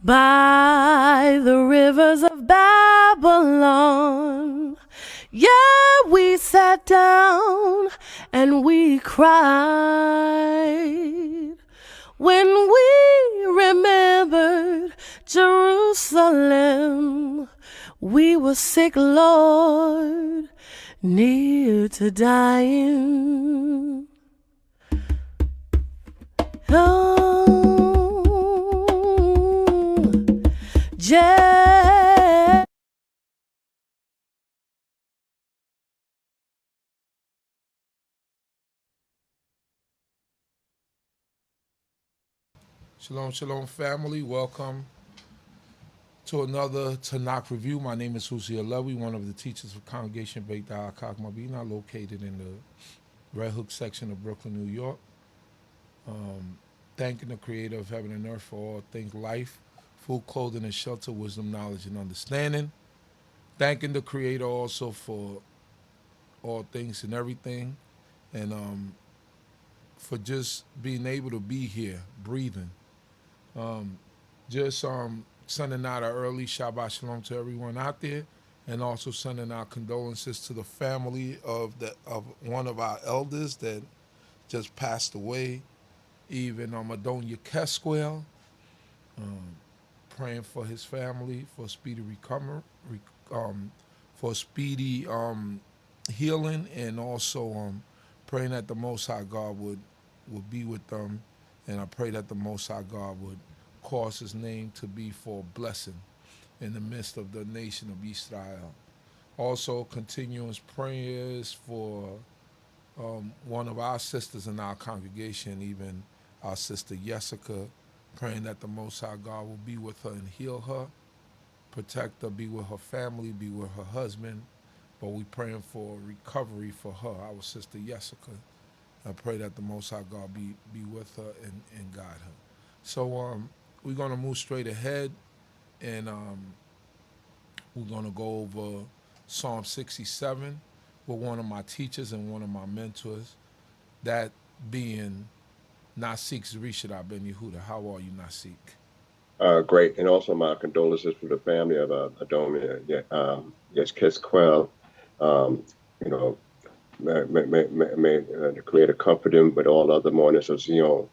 by the rivers of Babylon. Yeah, we sat down and we cried when we remembered Jerusalem. We were sick, Lord, near to dying. Oh, Shalom, shalom, family. Welcome to another Tanakh review. My name is Zurishaddai, one of the teachers of Congregation BINAH, CHOKMAH, located in the Red Hook section of Brooklyn, New York. Thanking the Creator of heaven and earth for all things life, food, clothing, and shelter, wisdom, knowledge, and understanding. Thanking the Creator also for all things and everything, and for just being able to be here, breathing. Just sending out an early Shabbat Shalom to everyone out there, and also sending our condolences to the family of one of our elders that just passed away, even Adonia Kesquel. Praying for his family, for speedy recovery, for speedy healing, and also praying that the Most High God would be with them, and I pray that the Most High God would cause his name to be for blessing in the midst of the nation of Yisrael. Also, continuous prayers for one of our sisters in our congregation, even our sister Jessica, praying that the Most High God will be with her and heal her, protect her, be with her family, be with her husband. But we praying for recovery for her, our sister Jessica. I pray that the Most High God be with her and guide her. So we're going to move straight ahead, and we're going to go over Psalm 67 with one of my teachers and one of my mentors, that being Nasik Zurishaddai ben Yehudah. How are you, Nasik? Great, and also my condolences for the family of Adonia. Yes, Kesquel. May the Creator comfort him with all other mourners of Zion,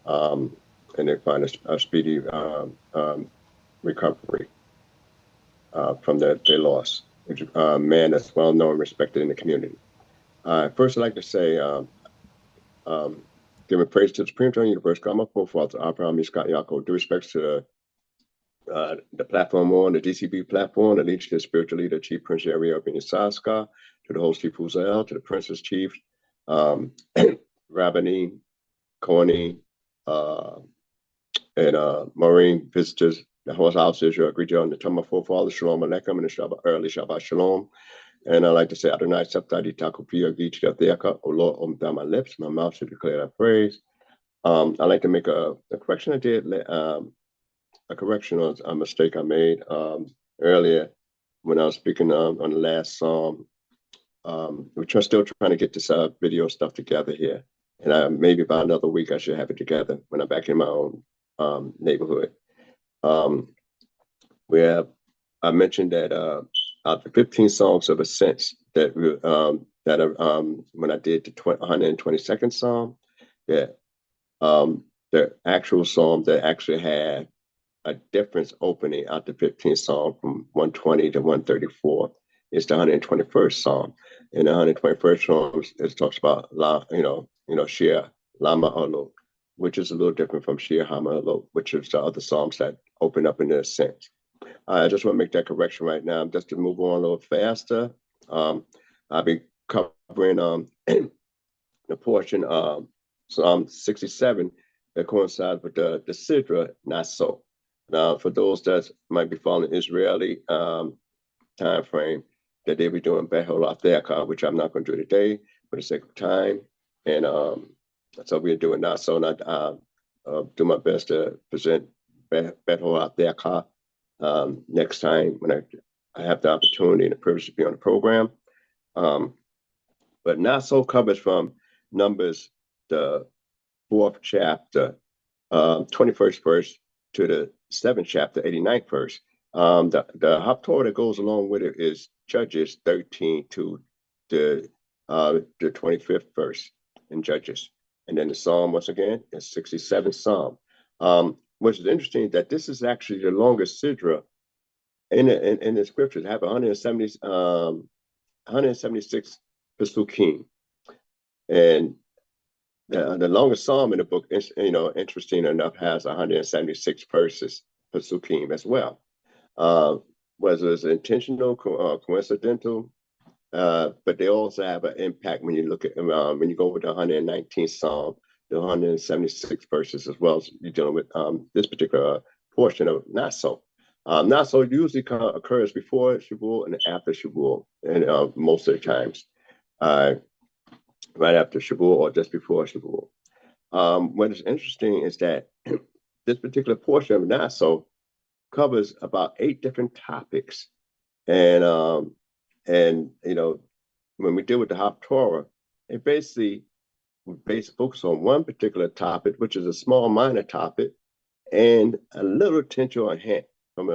and they find a speedy recovery from their loss. Man that's well known and respected in the community. First, I'd like to say, giving praise to the Supreme General Universe, God, my forefathers, Abraham, Yitzchak, Yaakov, due respects to the platform on the D.C.B platform, the leader, the spiritual leader, Chief Prince Area of Saska, to the host Chief Uzael, to the Princess Chief, Rabbani, Coney, and Marine visitors, the whole house Israel, I greet you on the time of forefathers, Shalom Aleichem, and the early Shabbat Shalom. And I'd like to say, Adonai Septadi Takupia Gich Yatheka, O Lord, down my lips, my mouth should declare that praise. I'd like to make a correction I did, a correction on a mistake I made earlier when I was speaking on the last psalm. We're still trying to get this video stuff together here. And maybe about another week, I should have it together when I'm back in my own neighborhood. Where I mentioned that out the 15 songs of ascents that when I did the 122nd psalm, that the actual psalm that actually had a difference opening out the 15th psalm from 120 to 134 is the 121st psalm. In the 121st psalm, it talks about Shir Lama Olo, which is a little different from Shir Hama Olo, which is the other psalms that open up in the ascent. I just want to make that correction right now, just to move on a little faster. I'll be covering the portion of Psalm 67 that coincides with the Sidra, not so. Now, for those that might be following Israeli time frame, that they be doing Behol Atheka, which I'm not going to do today for the sake of time. And so we're doing that. So I'll do my best to present Behol Atheka next time when I have the opportunity and the privilege to be on the program. But not so covers from Numbers, the 4th chapter, 21st verse to the 7th chapter, 89th verse. The Haftorah that goes along with it is Judges 13 to the 25th verse in Judges. And then the Psalm, once again, is 67th Psalm. Which is interesting that this is actually the longest sidra in the scriptures. Have 176 Pesukim. And the longest psalm in the book, interesting enough, has 176 verses, Pesukim, as well. Whether it's intentional, coincidental, but they also have an impact when you look at when you go with the 119th Psalm, the 176 verses, as well as you're dealing with this particular portion of Nasik. Nasik usually occurs before Shavuot and after Shavuot, and most of the times, right after Shavuot or just before Shavuot. What is interesting is that this particular portion of Nasik covers about 8 different topics, and when we deal with the Haftorah, it basically focus on one particular topic, which is a small minor topic, and a little tinge or hint from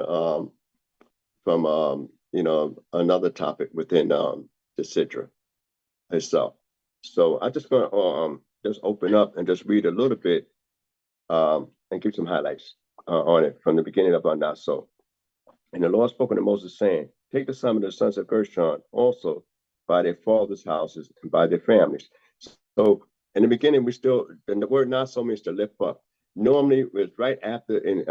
another topic within the Sidra itself. So I'm just going to just open up and just read a little bit and give some highlights on it from the beginning of our Nasik. And the Lord spoke unto Moses, saying, take the sum of the sons of Gershon also by their fathers' houses and by their families. So in the beginning, and the word Nasik means to lift up. Normally, it was right after, and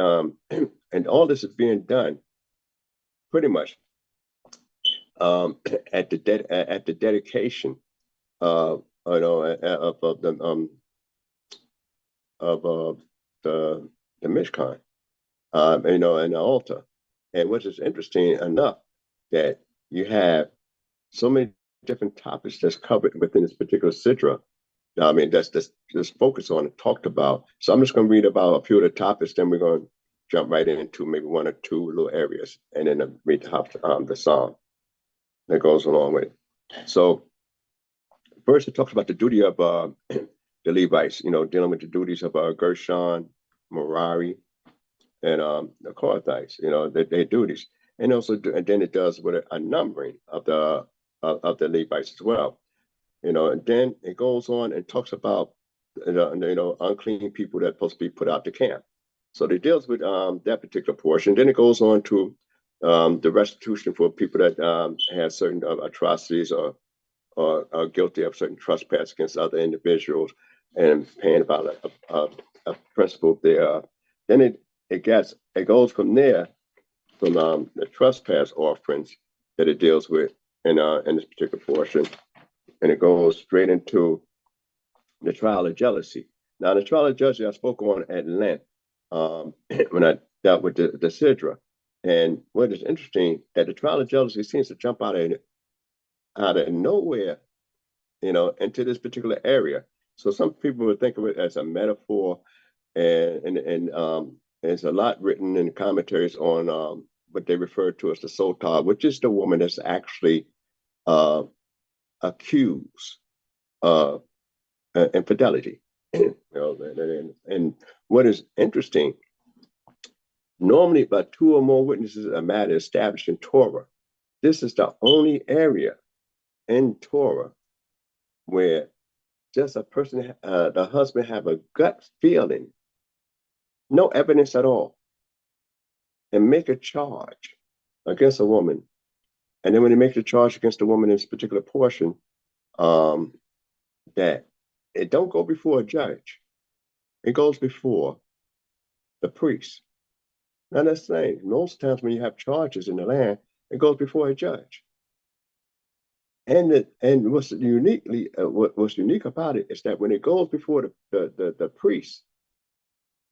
all this is being done pretty much at the dedication of the Mishkan, and the altar. And which is interesting enough that you have so many different topics that's covered within this particular sidra. I mean, that's just focused on and talked about. So I'm just going to read about a few of the topics, then we're going to jump right into maybe 1 or 2 little areas, and then read the psalm that goes along with it. So first, it talks about the duty of the Levites, dealing with the duties of Gershon, Merari, and the Kohathites, their duties. And also, and then it does with a numbering of the Levites as well. And then it goes on and talks about unclean people that are supposed to be put out to camp. So it deals with that particular portion. Then it goes on to the restitution for people that have certain atrocities or are guilty of certain trespass against other individuals, and paying about a principle there. Then it goes from there, from the trespass offerings that it deals with in this particular portion. And it goes straight into the trial of jealousy. Now, the trial of jealousy I spoke on at length when I dealt with the Sidra. And what is interesting, that the trial of jealousy seems to jump out of nowhere, into this particular area. So some people would think of it as a metaphor, and there's a lot written in the commentaries on what they refer to as the Sotar, which is the woman that's actually accused of infidelity. And what is interesting, normally about 2 or more witnesses a matter established in Torah. This is the only area in Torah where just a person, the husband, have a gut feeling, no evidence at all, and make a charge against a woman. And then when he makes a charge against a woman in this particular portion, that it don't go before a judge. It goes before the priest. Now that's the thing. Most times when you have charges in the land, it goes before a judge. And what's unique about it is that when it goes before the priest,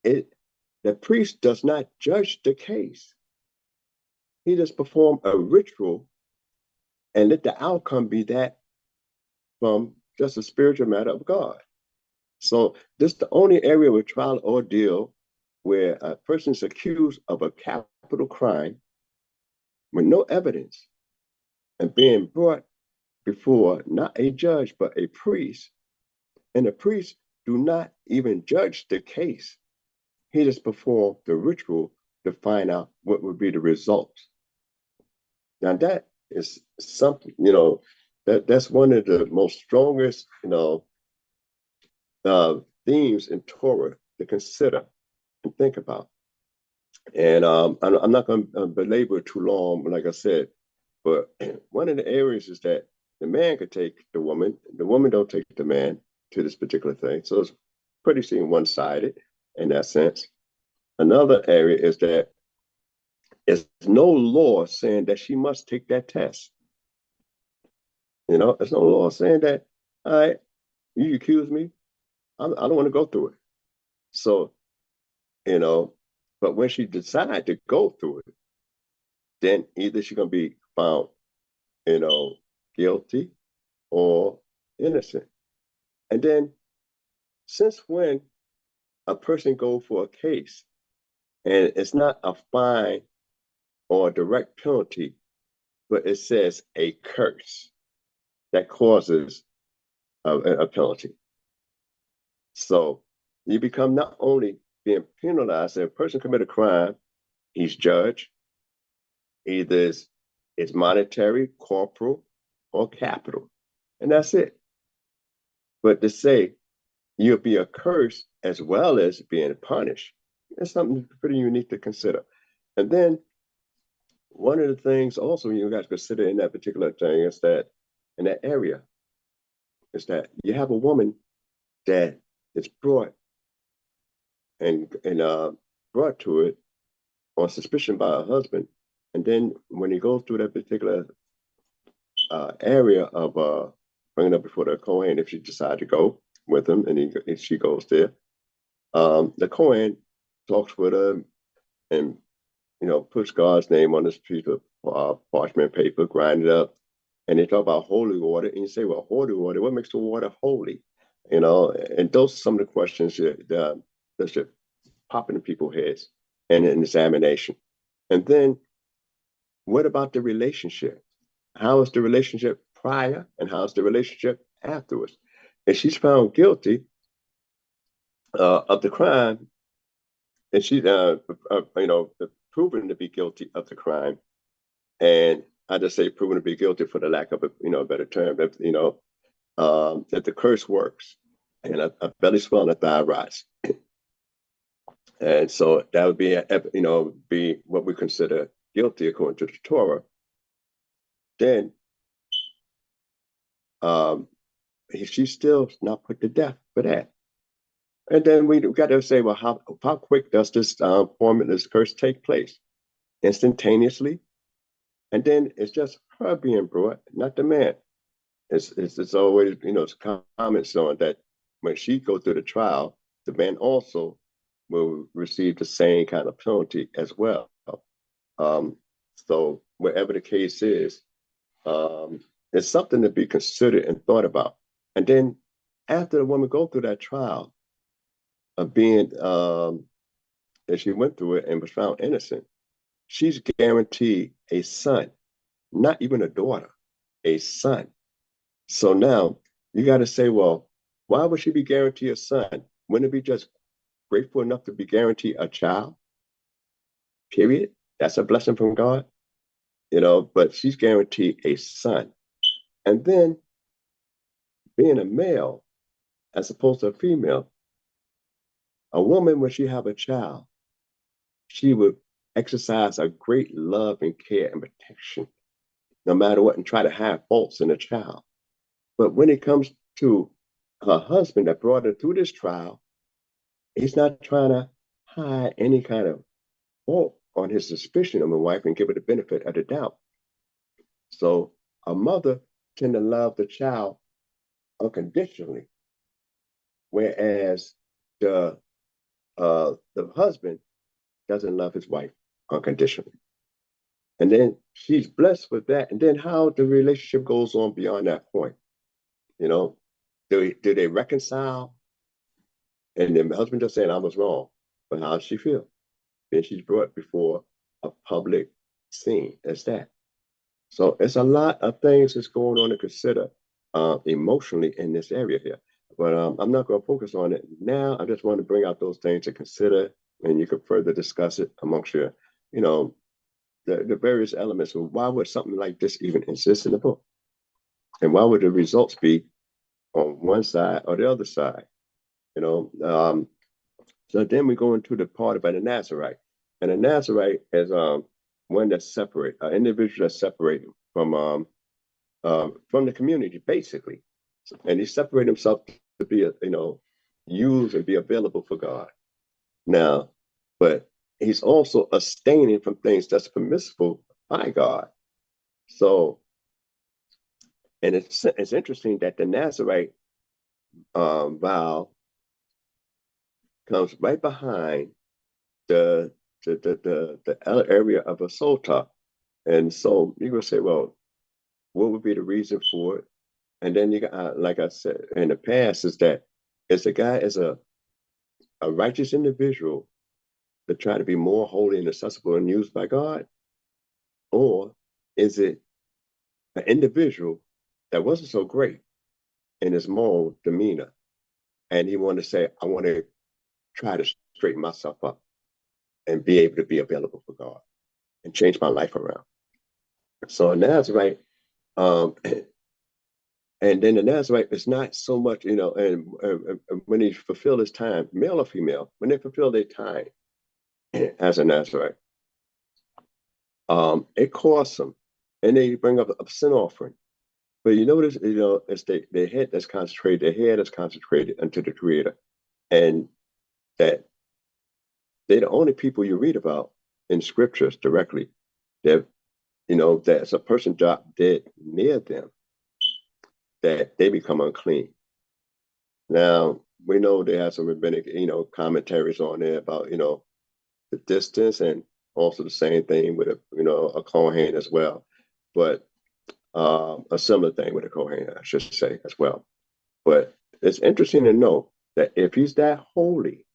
the priest does not judge the case. He just performs a ritual and let the outcome be that from just a spiritual matter of God. So this is the only area with trial ordeal where a person is accused of a capital crime with no evidence and being brought before not a judge but a priest, and the priest do not even judge the case. He just performed the ritual to find out what would be the results. Now that is something, that's one of the most strongest, themes in Torah to consider and think about. And I'm not going to belabor too long, like I said, but one of the areas is that the man could take the woman don't take the man to this particular thing. So it's pretty seen one-sided in that sense. Another area is that there's no law saying that she must take that test. There's no law saying that, all right, you accuse me, I don't want to go through it. So, but when she decides to go through it, then either she's going to be found, guilty or innocent. And then since when a person go for a case and it's not a fine or a direct penalty, but it says a curse that causes a penalty. So you become not only being penalized, if a person commit a crime, he's judged, either it's monetary, corporal, or capital, and that's it. But to say you'll be a curse as well as being punished, it's something pretty unique to consider. And then one of the things also you guys consider in that particular thing is that in that area is that you have a woman that is brought and brought to it on suspicion by her husband, and then when he goes through that particular area of bringing up before the Kohen, if she decides to go with him, and she goes there, the Kohen talks with her and puts God's name on this piece of parchment paper, grind it up, and they talk about holy water, and you say, well, holy water, what makes the water holy? And those are some of the questions that should pop into people's heads and an examination. And then what about the relationship? How is the relationship prior and how is the relationship afterwards? If she's found guilty of the crime, and she's proven to be guilty of the crime, and I just say proven to be guilty for the lack of a better term, that the curse works, and a belly swell and a thigh rise. And so that would be what we consider guilty according to the Torah. Then she's still not put to death for that. And then we got to say, well, how quick does this this curse take place? Instantaneously? And then it's just her being brought, not the man. It's always, it's comments on that when she goes through the trial, the man also will receive the same kind of penalty as well. So wherever the case is, it's something to be considered and thought about. And then after the woman go through that trial of being, if she went through it and was found innocent, she's guaranteed a son, not even a daughter, a son. So now you got to say, well, why would she be guaranteed a son? Wouldn't it be just grateful enough to be guaranteed a child? Period. That's a blessing from God, but she's guaranteed a son. And then being a male as opposed to a female, a woman, when she have a child, she would exercise a great love and care and protection, no matter what, and try to hide faults in the child. But when it comes to her husband that brought her through this trial, he's not trying to hide any kind of fault on his suspicion of a wife and give her the benefit of the doubt. So a mother tend to love the child unconditionally, whereas the husband doesn't love his wife unconditionally. And then she's blessed with that. And then how the relationship goes on beyond that point. Do they reconcile? And then the husband just saying, I was wrong. But how does she feel? Then she's brought before a public scene as that. So it's a lot of things that's going on to consider emotionally in this area here. But I'm not going to focus on it now. I just want to bring out those things to consider, and you could further discuss it amongst your, you know, the various elements. Well, why would something like this even exist in the book? And why would the results be on one side or the other side? You know, so then we go into the part about the Nazarite. And a Nazarite is one that's separate, an individual that's separated from the community, basically. And he separated himself to be, used and be available for God. Now, but he's also abstaining from things that's permissible by God. So, and it's interesting that the Nazarite vow comes right behind the area of a sota. And so you're gonna say, well, what would be the reason for it? And then you got, like I said in the past, is that is the guy is a righteous individual to try to be more holy and accessible and used by God, or is it an individual that wasn't so great in his moral demeanor, and he wanted to say, I want to try to straighten myself up and be able to be available for God and change my life around. So Nazarite, and then the Nazarite is not so much, and when he fulfill his time, male or female, when they fulfill their time as a Nazarite, it costs them, and they bring up a sin offering. But you notice, it's their head that's concentrated, their head is concentrated unto the Creator, and that they're the only people you read about in scriptures directly that, that's a person dropped dead near them, that they become unclean. Now, we know they have some rabbinic, commentaries on there about, the distance, and also the same thing with a Kohen as well. But a similar thing with a Kohen, I should say, as well. But it's interesting to know that if he's that holy,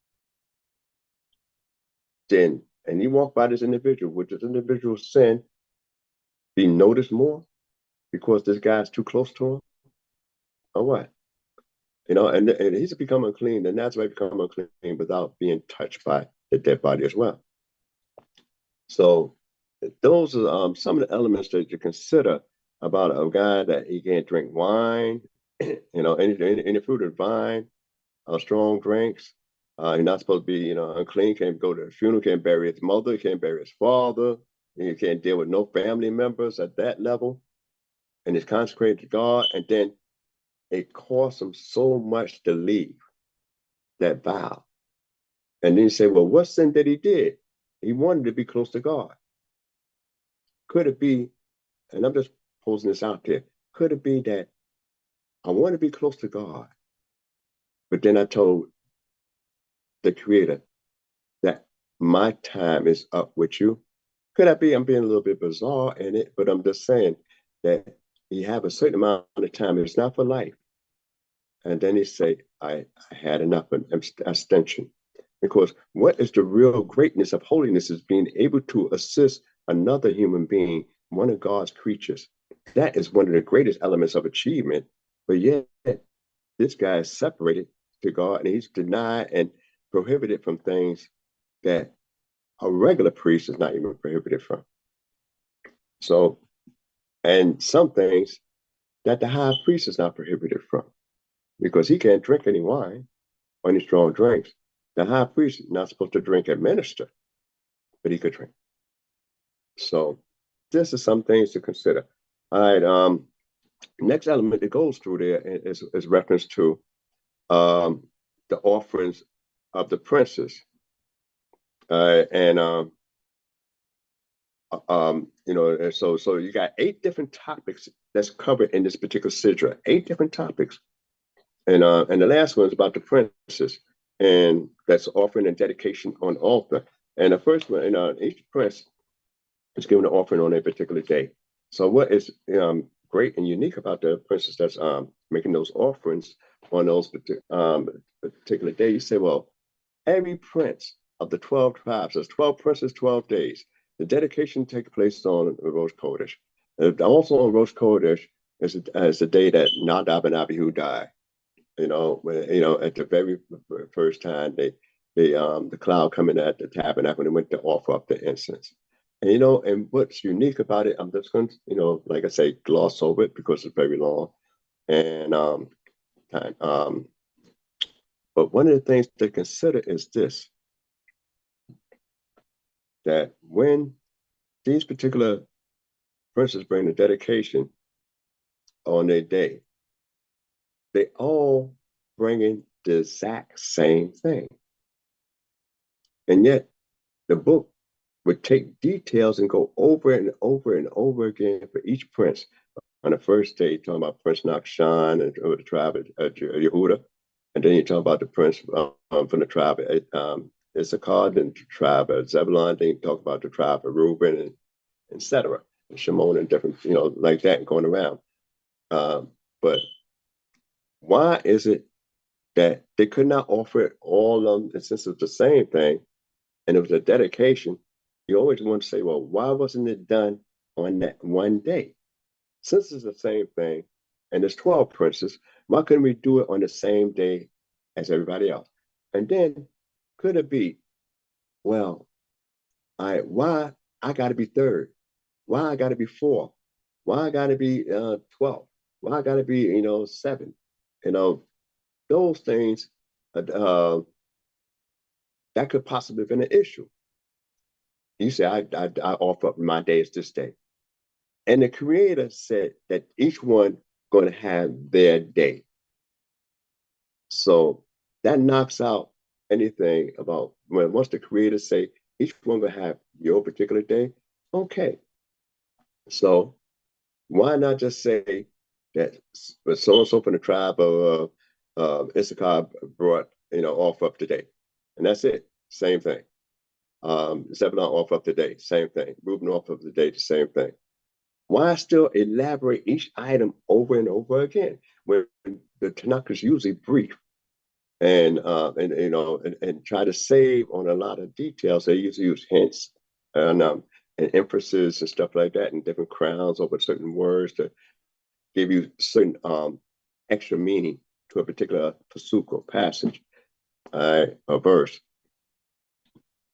then, and you walk by this individual, would this individual's sin be noticed more because this guy's too close to him, or what? And he's become unclean, and that's why he become unclean without being touched by the dead body as well. So those are some of the elements that you consider about a guy that he can't drink wine, any fruit of vine, strong drinks. You're not supposed to be, unclean. Can't go to the funeral. Can't bury his mother. Can't bury his father. And you can't deal with no family members at that level. And he's consecrated to God. And then it costs him so much to leave that vow. And then you say, well, what sin did he did? He wanted to be close to God. Could it be, and I'm just posing this out there, could it be that I want to be close to God, but then I told the Creator that my time is up with you? Could I be, I'm being a little bit bizarre in it, but I'm just saying that you have a certain amount of time. It's not for life. And then he say, I had enough of abstention. Because what is the real greatness of holiness is being able to assist another human being, one of God's creatures. That is one of the greatest elements of achievement. But yet, this guy is separated to God, and he's denied and prohibited from things that a regular priest is not even prohibited from. So, and some things that the high priest is not prohibited from, because he can't drink any wine or any strong drinks. The high priest is not supposed to drink and minister, but he could drink. So this is some things to consider. All right. Next element that goes through there is reference to the offerings of the princes. So you got 8 different topics that's covered in this particular sidra. 8 different topics, and the last one is about the princes, and that's offering and dedication on altar. And the first one, each prince is given an offering on a particular day. So what is great and unique about the princes that's making those offerings on those particular day? You say, well, every prince of the 12 tribes, there's 12 princes, 12 days. The dedication takes place on Rosh Chodesh. Also on Rosh Chodesh is the day that Nadab and Abihu died. At the very first time they the cloud coming at the tabernacle, and they went to offer up the incense. And and what's unique about it, I'm just going to, like I say, gloss over it because it's very long. And but one of the things to consider is this, that when these particular princes bring the dedication on their day, they all bringing the exact same thing. And yet the book would take details and go over and over and over again for each prince. On the first day, talking about Prince Nakshan and the tribe of Yehudah. And then you talk about the prince from the tribe of Issachar, then the tribe of Zebulun. Then you talk about the tribe of Reuben, and etc. And Shimon, and different, like that, going around. But why is it that they could not offer it all on, since it's the same thing, and it was a dedication? You always want to say, well, why wasn't it done on that one day? Since it's the same thing, and there's 12 princes, why couldn't we do it on the same day as everybody else? And then, could it be, well, why I got to be third? Why I got to be fourth? Why I got to be 12? Why I got to be, 7? Those things, that could possibly have been an issue. You say, I offer up my day as this day. And the Creator said that each one going to have their day. So that knocks out anything about once the Creator say each one going to have your particular day. Okay. So why not just say that so and so from the tribe of Issachar brought offer up today, and that's it. Same thing. Zebulun offer up today. Same thing. Reuben offer up today. The same thing. Why still elaborate each item over and over again when the Tanakh is usually brief and try to save on a lot of details? They usually use hints and emphasis and stuff like that, and different crowns over certain words to give you certain extra meaning to a particular pasuk or passage, a verse.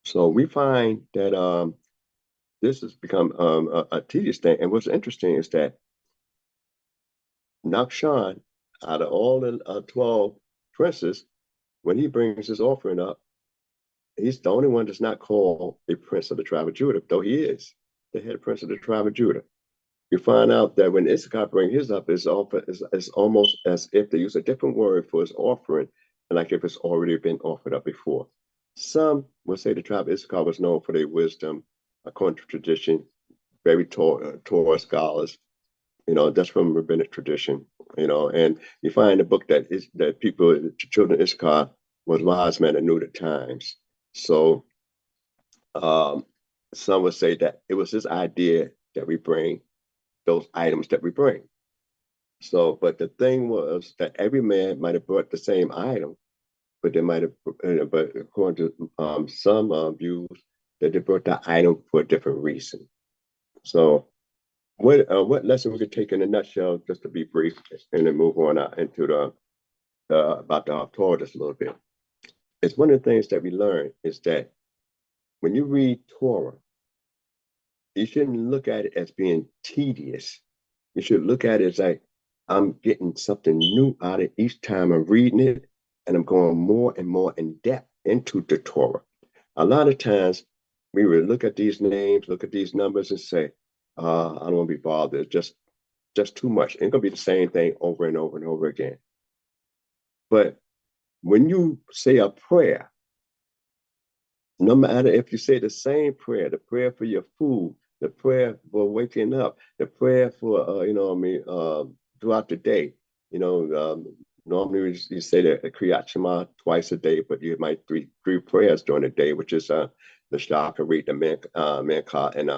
So we find that this has become a tedious thing. And what's interesting is that Nakshan, out of all the 12 princes, when he brings his offering up, he's the only one that's not called a prince of the tribe of Judah, though he is the head prince of the tribe of Judah. You find out that when Issachar brings his up, it's almost as if they use a different word for his offering, and like if it's already been offered up before. Some will say the tribe of Issachar was known for their wisdom, according to tradition, very Torah scholars. That's from rabbinic tradition. And you find in the book that people, the children of Issachar, was wise men and knew the times. So some would say that it was his idea that we bring those items that we bring. So, but the thing was that every man might have brought the same item, but they might have, but according to some views, that they brought the item for a different reason. So, what lesson we could take in a nutshell, just to be brief, and then move on into about the Torah just a little bit. It's one of the things that we learn is that when you read Torah, you shouldn't look at it as being tedious. You should look at it as like, I'm getting something new out of each time I'm reading it, and I'm going more and more in depth into the Torah. A lot of times we would look at these names, look at these numbers, and say, I don't want to be bothered. It's just too much. It's gonna be the same thing over and over and over again. But when you say a prayer, no matter if you say the same prayer, the prayer for your food, the prayer for waking up, the prayer for throughout the day, normally you say the Kriyat Shema twice a day, but you might three prayers during the day, which is the Shacharit, the Mincha, and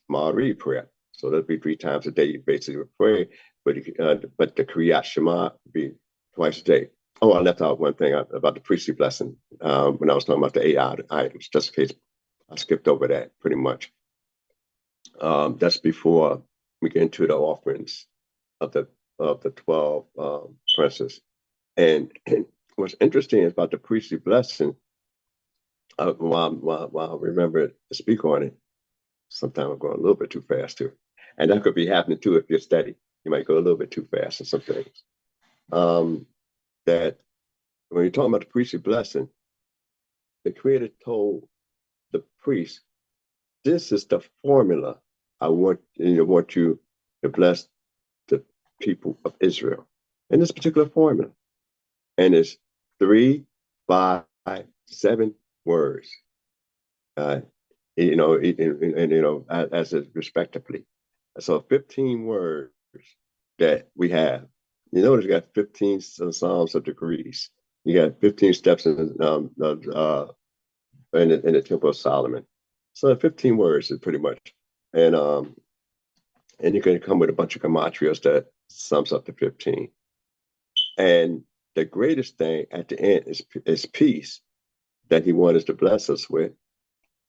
Ma'ariv prayer. So that'd be 3 times a day you basically would pray, but the Kriyat Shema would be twice a day. Oh, I left out one thing about the priestly blessing when I was talking about the 8 items, just in case I skipped over that pretty much. That's before we get into the offerings of the 12 princes. And what's interesting is about the priestly blessing while I remember to speak on it, sometimes I'm going a little bit too fast too. And that could be happening too if you're steady. You might go a little bit too fast in some things. That when you're talking about the priestly blessing, the Creator told the priest, "This is the formula I want you to bless the people of Israel." In this particular formula, and it's 3, 5, 7 words. As respectively. So 15 words that we have. You notice you got 15 Psalms of degrees. You got 15 steps in the Temple of Solomon. So 15 words is pretty much. And you can come with a bunch of gematrias that sums up to 15. And the greatest thing at the end is peace that he wanted to bless us with.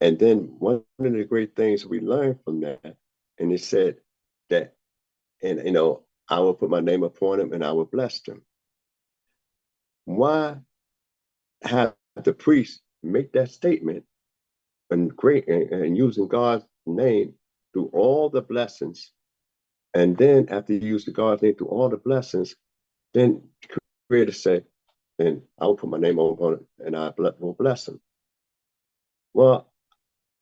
And then one of the great things we learned from that, and he said that, and I will put my name upon him and I will bless them. Why have the priest make that statement and using God's name through all the blessings? And then after you use the God's name through all the blessings, then the Creator said, and I will put my name upon it and I will bless him. Well,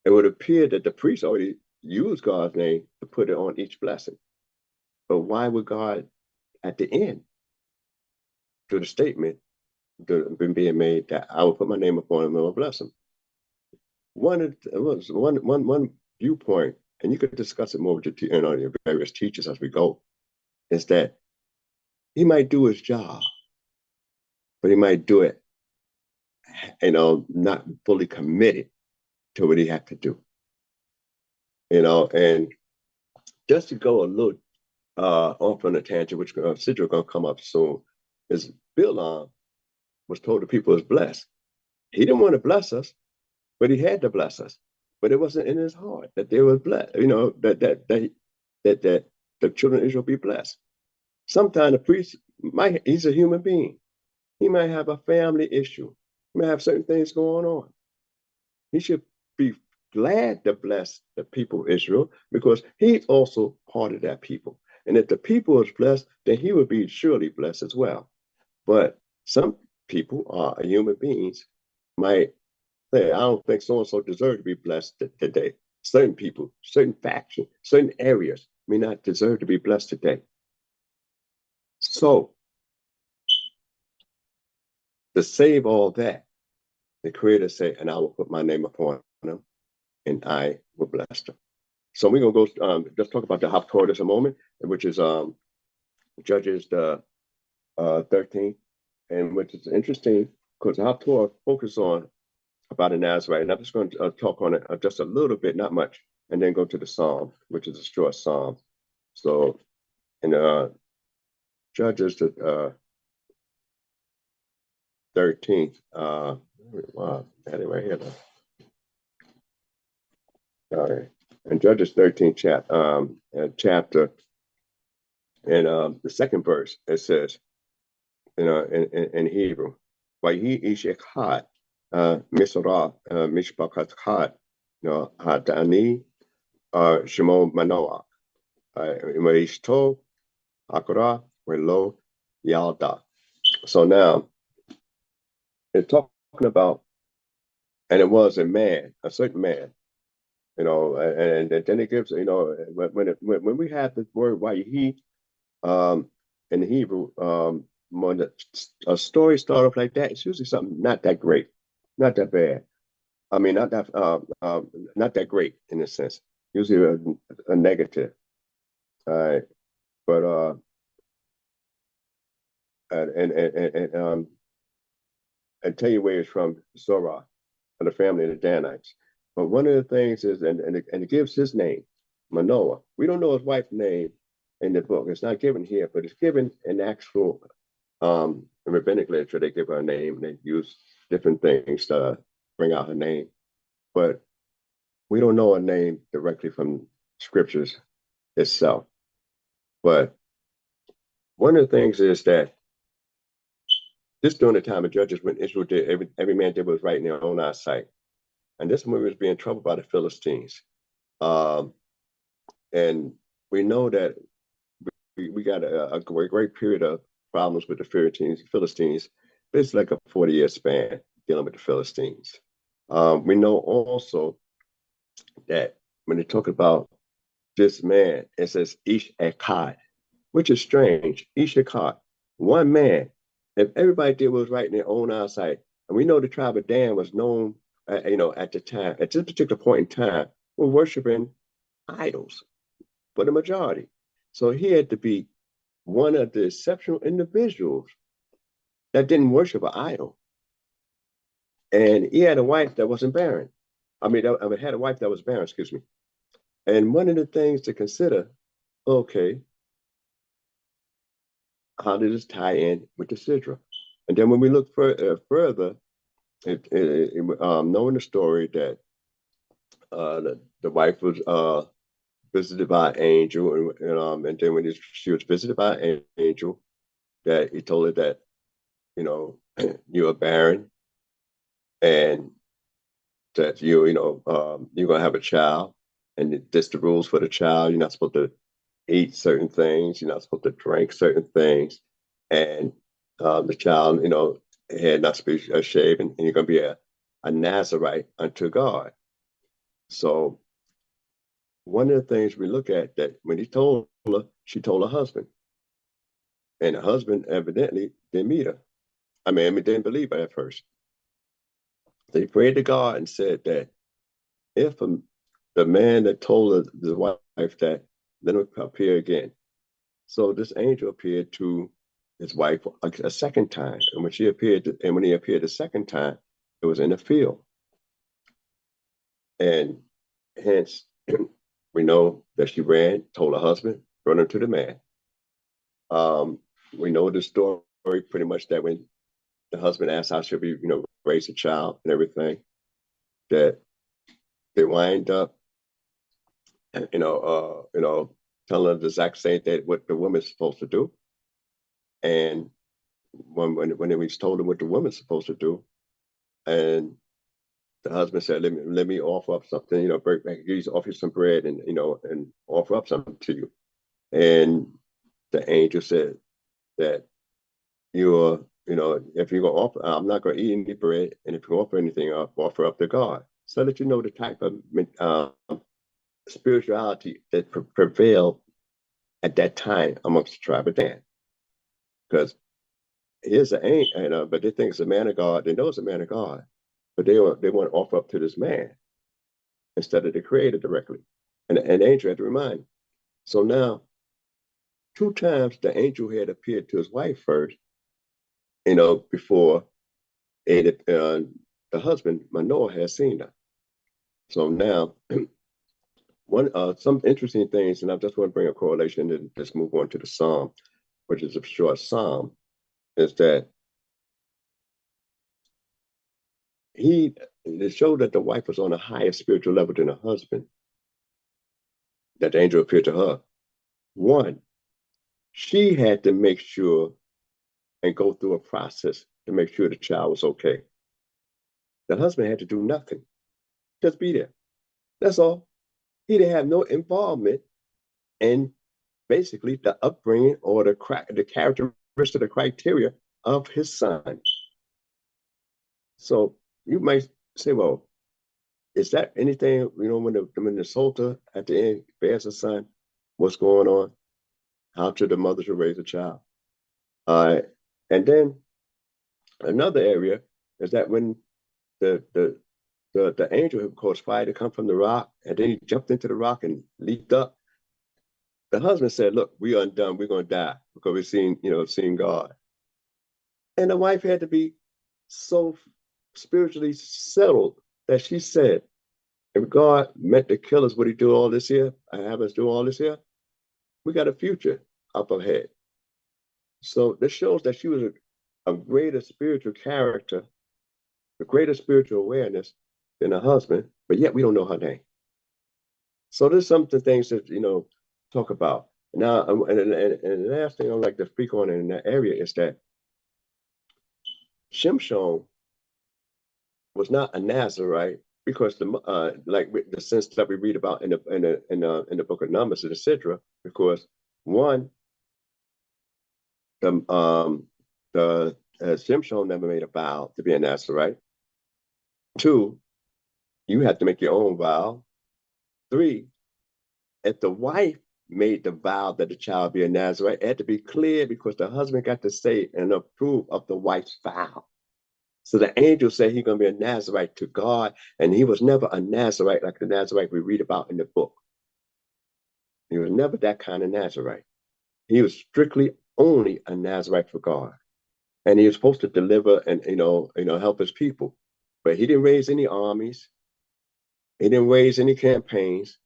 it would appear that the priest already used God's name to put it on each blessing. But why would God, at the end, do the statement being made that I will put my name upon him and I will bless him? One viewpoint, and you could discuss it more with your various teachers as we go, is that he might do his job, but he might do it, not fully committed to what he had to do. And just to go a little off on a tangent, which Sidra going to come up soon, is Bilam was told the people was blessed. He didn't want to bless us, but he had to bless us. But it wasn't in his heart that they were blessed. That the children of Israel be blessed. Sometimes the priest he's a human being. He might have a family issue. He might have certain things going on. He should be glad to bless the people of Israel because he's also part of that people. And if the people is blessed, then he would be surely blessed as well. But some people are human beings might say, I don't think so-and-so deserve to be blessed today. Certain people, certain factions, certain areas may not deserve to be blessed today. So, to save all that, the Creator said, and I will put my name upon them, and I will bless them. So we're going to go, let's talk about the Haftorah just a moment, which is Judges the 13th, and which is interesting because the Haftorah focuses on about a Nazarite, and I'm just going to talk on it just a little bit, not much, and then go to the Psalm, which is a short Psalm. So, in Judges the 13th, wow, I had it right here though. All right, in Judges 13th chapter, and the second verse, it says, in Hebrew, "Vayi ish echad misra mishpakat chad hadani shemo Manoah v'ishto akra v'lo yalda." So now it's talking about, and it was a man, a certain man, and then it gives, when we have the word Vayi in Hebrew, when a story starts off like that, it's usually something not that great, not that bad. I mean, not that great in a sense. Usually a negative. All right, but and tell you where it's from, Zorah, of the family of the Danites. But one of the things is, and it gives his name, Manoah. We don't know his wife's name in the book. It's not given here, but it's given in actual rabbinic literature. They give her a name, and they use different things to bring out her name. But we don't know her name directly from scriptures itself. But one of the things is that this during the time of Judges, when Israel did every man did what was right in their own eyesight. And this woman was being troubled by the Philistines. And we know that we got a great period of problems with the Philistines. It's like a 40-year span dealing with the Philistines. We know also that when they talk about this man, it says Ish Echad, which is strange. Ish Echad, one man. If everybody did what was right in their own eyesight, and we know the tribe of Dan was known, at the time, at this particular point in time, were worshiping idols for the majority. So he had to be one of the exceptional individuals that didn't worship an idol. And he had a wife that wasn't barren. Had a wife that was barren, excuse me. And one of the things to consider, okay, how did this tie in with the Sidra? And then when we look further, knowing the story that the wife was visited by an angel, and then when she was visited by an angel, that he told her that, you are barren, and that you're gonna have a child, and this the rules for the child. You're not supposed to eat certain things. You're not supposed to drink certain things, and the child, head not to be shaved, and you're gonna be a Nazarite unto God. So one of the things we look at, that when he told her, she told her husband, and the husband evidently didn't meet her. Didn't believe her at first. They prayed to God and said that if the man that told the wife that, let him appear again. So this angel appeared to his wife a second time, and when he appeared a second time, it was in the field, and hence we know that she ran, told her husband, brought him to the man. We know the story pretty much, that when the husband asked how she'll be, raise a child and everything, that they wind up, telling her the exact same thing what the woman's supposed to do. And when it was told him what the woman's supposed to do, and the husband said, let me offer up something, offer you some bread, and and offer up something to you. And the angel said that if you're gonna offer, I'm not gonna eat any bread, and if you offer anything up, offer up to God, so that the type of spirituality that prevailed at that time amongst the tribe of Dan. Because here's an angel, but they think it's a man of God. They know it's a man of God, but they want to offer up to this man instead of the Creator directly. And the angel had to remind him. So now, 2 times the angel had appeared to his wife first, before the husband, Manoah, had seen her. So now, some interesting things, and I just want to bring a correlation and just move on to the Psalm, which is a short Psalm, is that it showed that the wife was on a higher spiritual level than her husband, that the angel appeared to her. One, she had to make sure and go through a process to make sure the child was okay. The husband had to do nothing, just be there. That's all. He didn't have no involvement in basically the upbringing or the characteristic, the criteria of his son. So you might say, well, is that anything, when the Sultan at the end bears a son, what's going on? How should the mother should raise a child? And then another area is that when the angel who caused fire to come from the rock, and then he jumped into the rock and leaped up, the husband said, look, we undone, we're going to die because we've seen God. And the wife had to be so spiritually settled that she said, if God meant to kill us, would he do all this here? Have us do all this here? We got a future up ahead. So this shows that she was a greater spiritual character, a greater spiritual awareness than her husband, but yet we don't know her name. So there's some things that, talk about. Now, and the last thing I'd like to speak on in that area is that Shimshon was not a Nazarite because like the sense that we read about in the book of Numbers, etc. Because one, the Shimshon never made a vow to be a Nazarite. Two, you have to make your own vow. Three, if the wife made the vow that the child be a Nazarite, it had to be clear because the husband got to say and approve of the wife's vow. So the angel said he's going to be a Nazarite to God, and he was never a Nazarite like the Nazarite we read about in the book. He was never that kind of Nazarite. He was strictly only a Nazarite for God, and he was supposed to deliver and help his people. But he didn't raise any armies. He didn't raise any campaigns.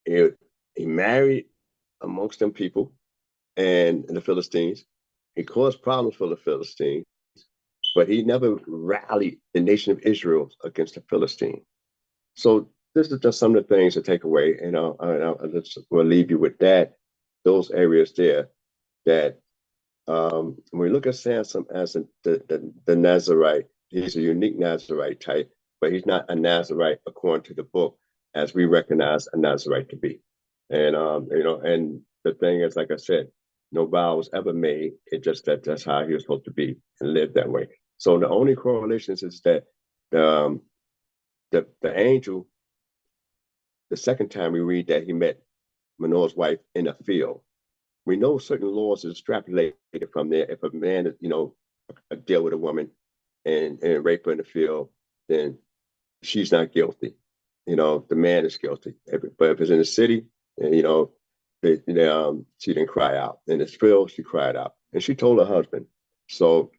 He married amongst them people and the Philistines. He caused problems for the Philistines, but he never rallied the nation of Israel against the Philistine. So this is just some of the things to take away. We'll leave you with that, those areas there that when we look at Samson as the Nazarite, he's a unique Nazarite type, but he's not a Nazarite according to the book as we recognize a Nazarite to be. And and the thing is, like I said, no vow was ever made. It just that's how he was supposed to be and live that way. So the only correlation is that the angel, the second time we read that he met Manoah's wife in a field. We know certain laws are extrapolated from there. If a man, deal with a woman and rape her in the field, then she's not guilty. The man is guilty. But if it's in the city, she didn't cry out. In this field, she cried out, and she told her husband. So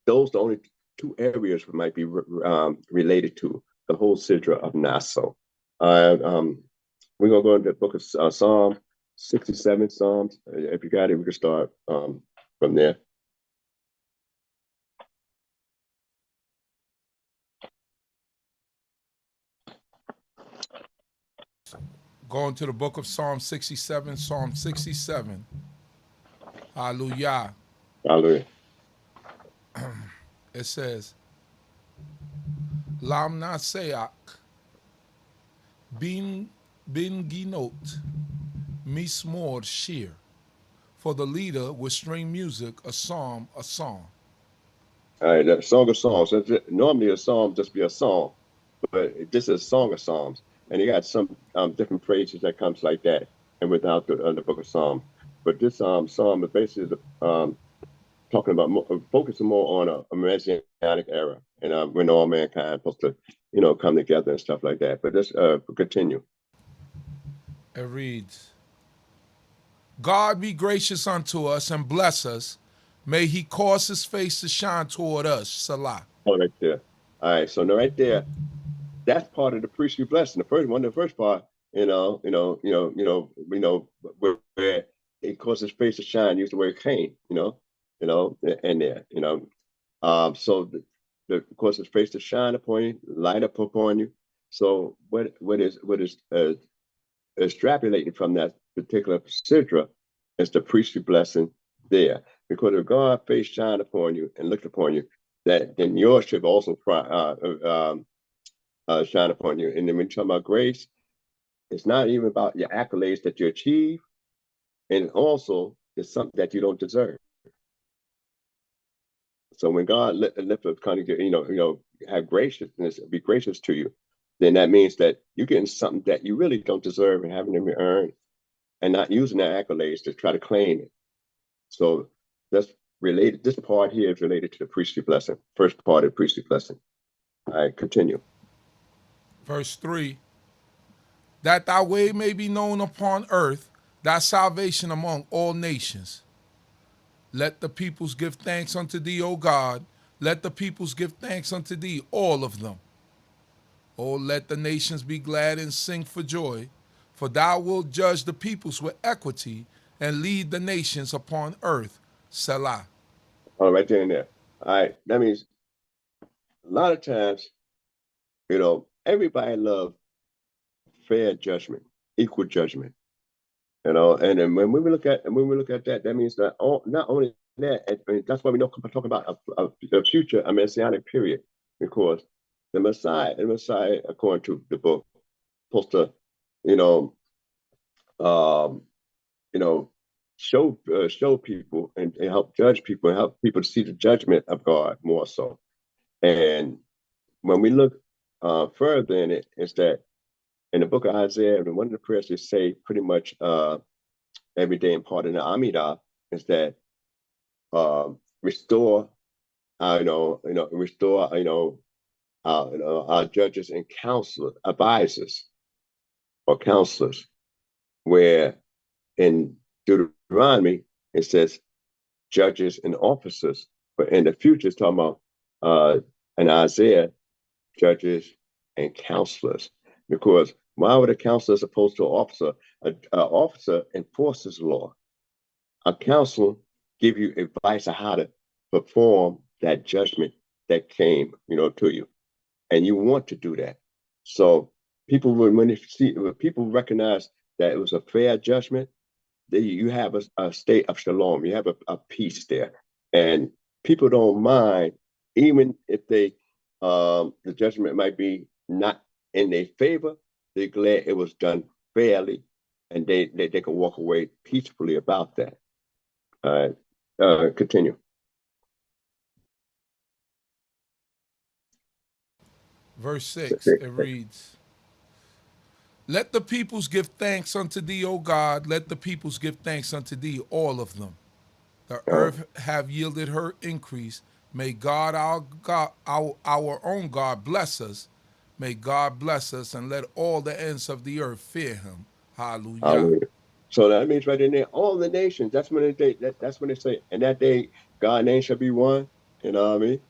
those are the only two areas we might be related to the whole Sidra of Naso. We're gonna go into the book of Psalm 67 Psalms. If you got it, we can start from there. Going to the book of Psalm 67, Psalm 67. Hallelujah. Hallelujah. It says, Lam Naseak, Bin Ginot, Mismor Shir. For the leader with string music, a psalm, a song. All right, the Song of Psalms. Normally a psalm just be a song, but this is a Song of Psalms. And you got some different phrases that comes like that, and without the book of Psalms. But this psalm is basically talking about focusing more on a messianic era, and when all mankind is supposed to, come together and stuff like that. But let's continue. It reads, God be gracious unto us and bless us. May he cause his face to shine toward us. Salah. Oh, right there. All right, so now right there, that's part of the priestly blessing. The first part, where it caused his face to shine. Use the word came, in there, So the cause his face to shine upon you, light up upon you. So what is extrapolating from that particular sidra is the priestly blessing there, because if God's face shine upon you and looked upon you, that then yours should also shine upon you. And then when you talk about grace, it's not even about your accolades that you achieve, and also it's something that you don't deserve. So when God lift up, kind of have graciousness, be gracious to you, then that means that you're getting something that you really don't deserve and having to earn, and not using that accolades to try to claim it. So that's related. This part here is related to the priestly blessing. First part of the priestly blessing. All right, continue. Verse 3, that thy way may be known upon earth, thy salvation among all nations. Let the peoples give thanks unto thee, O God. Let the peoples give thanks unto thee, all of them. O let the nations be glad and sing for joy, for thou wilt judge the peoples with equity and lead the nations upon earth. Selah. All right, there and there. All right, that means a lot of times, everybody loves fair judgment, equal judgment. And then when we look at that, that means that not only that, that's why we don't talk about a future, a messianic period, because the Messiah, according to the book, supposed to, you know, um, you know, show people and help judge people and help people to see the judgment of God more so. And when we look further in it, is that in the book of Isaiah, and one of the prayers they say pretty much every day in part of the Amidah is that restore, restore, our judges and counselors, advisors or counselors, where in Deuteronomy it says judges and officers, but in the future it's talking about in Isaiah, judges and counselors. Because why would a counselor as opposed to an officer? An officer enforces law. A counselor give you advice on how to perform that judgment that came, to you, and you want to do that. So people, when people recognize that it was a fair judgment, you have a state of shalom. You have a peace there, and people don't mind, even if the judgment might be not in their favor. They're glad it was done fairly, and they can walk away peacefully about that. Continue. Verse 6, it reads, "Let the peoples give thanks unto thee, O God. Let the peoples give thanks unto thee, all of them. The earth have yielded her increase. May God, our own God, bless us. May God bless us, and let all the ends of the earth fear him." Hallelujah. Hallelujah. So that means right in there, all the nations. That's when that's when they say, and that day, God's name shall be one. You know what I mean?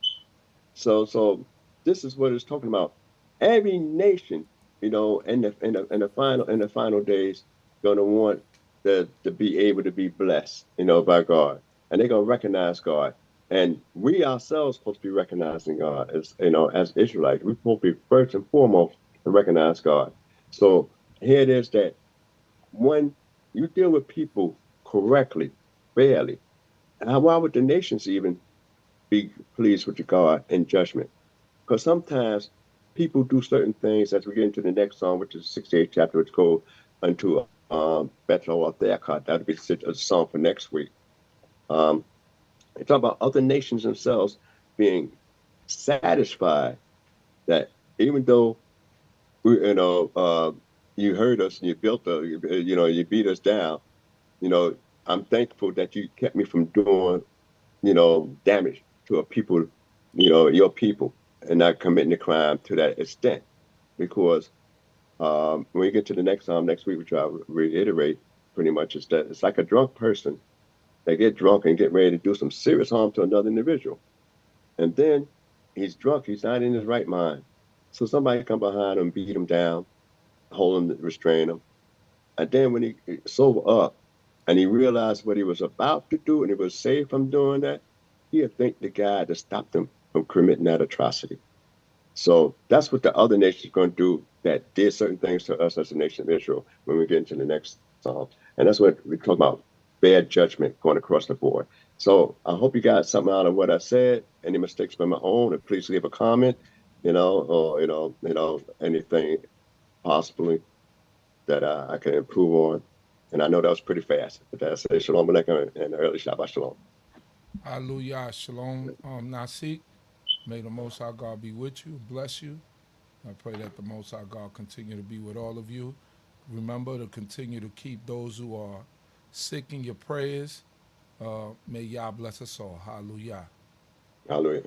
So this is what it's talking about. Every nation, in the final days, gonna want to be able to be blessed, by God, and they're gonna recognize God. And we ourselves supposed to be recognizing God as Israelites. We're supposed to be first and foremost to recognize God. So here it is that when you deal with people correctly, fairly, why would the nations even be pleased with your God in judgment? Because sometimes people do certain things as we get into the next song, which is the 68th chapter, which go unto Bethel or Theakot. That'll be a song for next week. They talk about other nations themselves being satisfied that even though you hurt us and you you beat us down, I'm thankful that you kept me from doing damage to a people, your people, and not committing a crime to that extent. Because when we get to the next psalm next week, which I'll reiterate pretty much, is that it's like a drunk person. They get drunk and get ready to do some serious harm to another individual. And then he's drunk, he's not in his right mind. So somebody come behind him, beat him down, hold him, restrain him. And then when he sober up and he realized what he was about to do and he was saved from doing that, he'd thank the guy that stopped him from committing that atrocity. So that's what the other nations are going to do that did certain things to us as a nation of Israel when we get into the next psalm. And that's what we talk about, bad judgment going across the board. So I hope you got something out of what I said. Any mistakes by my own, and please leave a comment, or anything possibly that I can improve on. And I know that was pretty fast, but that's it. Shalom Aleichem and early Shabbat Shalom. Hallelujah. Shalom, Nasik. May the Most High God be with you, bless you. I pray that the Most High God continue to be with all of you. Remember to continue to keep those who are sick in your prayers. May Yah bless us all. Hallelujah. Hallelujah.